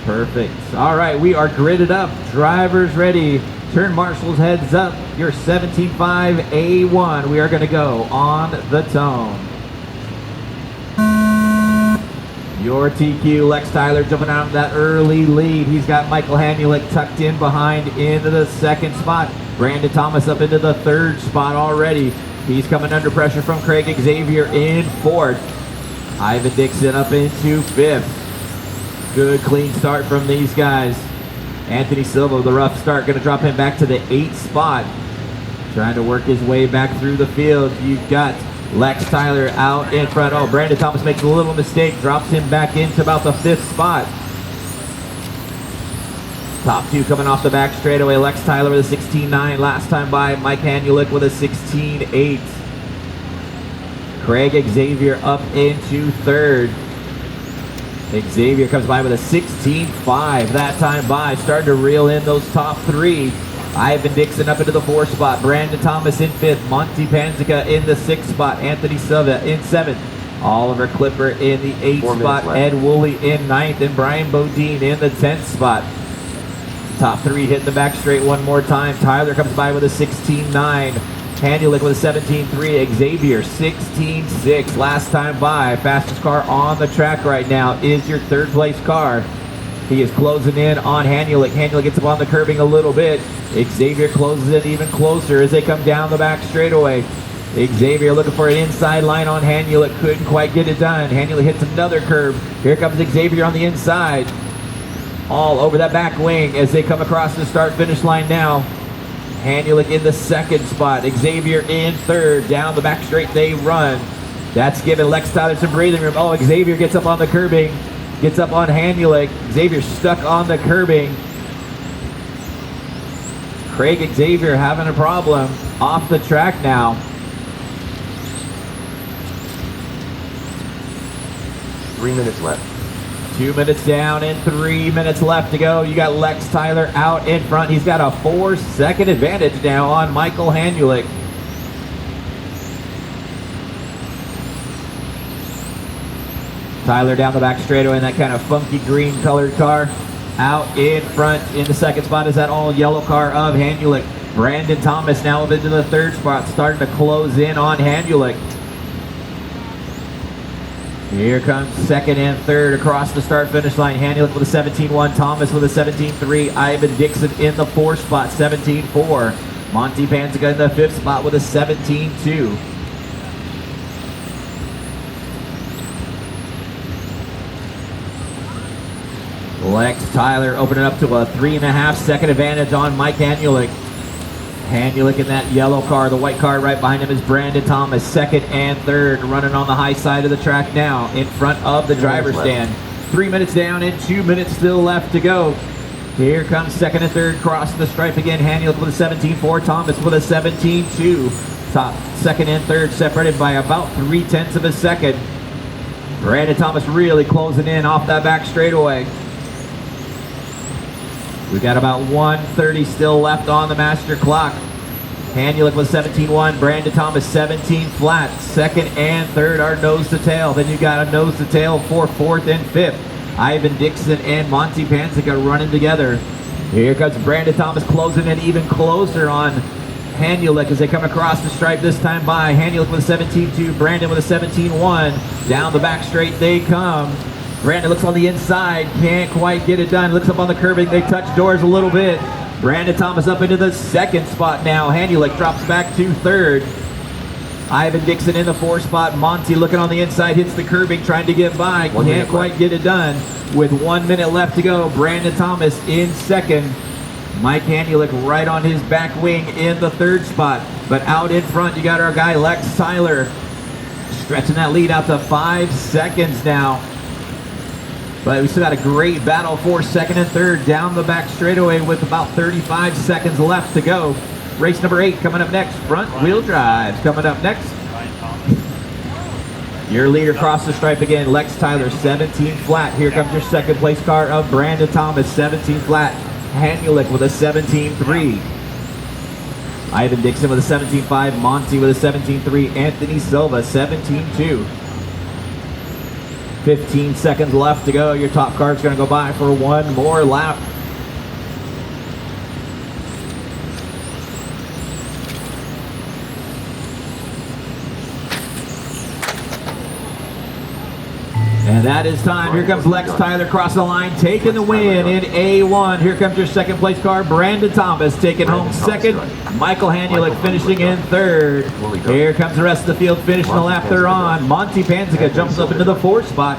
Perfect. All right, we are gridded up. Drivers ready. Turn marshals heads up. Your 17.5 A1. We are going to go on the tone. Your TQ, Lex Tyler jumping out of that early lead. He's got Michael Hanulik tucked in behind into the second spot. Brandon Thomas up into the third spot already. He's coming under pressure from Craig Xavier in fourth. Ivan Dixon up into fifth. Good clean start from these guys. Anthony Silva, the rough start, going to drop him back to the 8th spot. Trying to work his way back through the field. You've got Lex Tyler out in front. Oh, Brandon Thomas makes a little mistake. Drops him back into about the 5th spot. Top two coming off the back straightaway. Lex Tyler with a 16.9 last time by. Mike Hanulik with a 16.8. Craig Xavier up into third. Xavier comes by with a 16.5 that time by. Starting to reel in those top three. Ivan Dixon up into the 4th spot. Brandon Thomas in 5th. Monty Panzica in the 6th spot. Anthony Silva in 7th. Oliver Clipper in the 8th spot. Ed Woolley in 9th. And Brian Bodine in the 10th spot. Top three hitting the back straight one more time. Tyler comes by with a 16.9. Hanulik with a 17.3. Xavier 16.6 last time by. Fastest car on the track right now is your 3rd place car. He is closing in on Hanulik. Hanulik gets up on the curbing a little bit. Xavier closes in even closer as they come down the back straightaway. Xavier looking for an inside line on Hanulik. Couldn't quite get it done. Hanulik hits another curb. Here comes Xavier on the inside. All over that back wing as they come across the start-finish line now. Hanulik in the 2nd spot. Xavier in 3rd. Down the back straight they run. That's giving Lex Tyler some breathing room. Oh, Xavier gets up on the curbing. Gets up on Hanulik. Xavier stuck on the curbing. Craig Xavier having a problem off the track now. Three minutes left. 2 minutes down and 3 minutes left to go. You got Lex Tyler out in front. He's got a 4-second advantage now on Michael Hanulik. Tyler down the back straightaway in that kind of funky green colored car. Out in front in the 2nd spot is that all yellow car of Hanulik. Brandon Thomas now up into the 3rd spot, starting to close in on Hanulik. Here comes 2nd and 3rd across the start-finish line. Hanulik with a 17.1, Thomas with a 17.3, Ivan Dixon in the 4th spot, 17.4. Monty Panzica in the 5th spot with a 17.2. Lex Tyler opening up to a 3.5-second advantage on Mike Hanulik. Hanulik in that yellow car. The white car right behind him is Brandon Thomas. 2nd and 3rd running on the high side of the track now in front of the driver's stand. 3 minutes down and 2 minutes still left to go. Here comes 2nd and 3rd crossing the stripe again. Hanulik with a 17.4. Thomas with a 17.2. Top 2nd and 3rd separated by about 0.3 of a second. Brandon Thomas really closing in off that back straightaway. We've got about 1:30 still left on the master clock. Hanulik with 17.1, Brandon Thomas 17 flat. 2nd and 3rd are nose to tail. Then you got a nose to tail for 4th and 5th. Ivan Dixon and Monty Panzica running together. Here comes Brandon Thomas closing in even closer on Hanulik as they come across the stripe this time by. Hanulik with a 17.2, Brandon with a 17.1. Down the back straight they come. Brandon looks on the inside, can't quite get it done. Looks up on the curbing, they touch doors a little bit. Brandon Thomas up into the 2nd spot now. Hanulik drops back to 3rd. Ivan Dixon in the 4th spot. Monty looking on the inside, hits the curbing, trying to get by. Can't quite get it done. With 1 minute left to go, Brandon Thomas in 2nd. Mike Hanulik right on his back wing in the 3rd spot. But out in front, you got our guy Lex Tyler. Stretching that lead out to 5 seconds now. But we still got a great battle for 2nd and 3rd down the back straightaway with about 35 seconds left to go. Race number 8 coming up next. Front wheel drive coming up next. Your leader across the stripe again, Lex Tyler, 17 flat. Here comes your 2nd place car of Brandon Thomas, 17 flat. Hanulik with a 17.3. Ivan Dixon with a 17.5. Monty with a 17.3. Anthony Silva, 17.2. 15 seconds left to go. Your top car's going to go by for one more lap. And that is time. Here comes Lex Tyler across the line, taking the win in A1. Here comes your second place car, Brandon Thomas, taking home second. Michael Hanulik finishing in third. Here comes the rest of the field finishing the lap they're on. Monty Panzica jumps up into the fourth spot.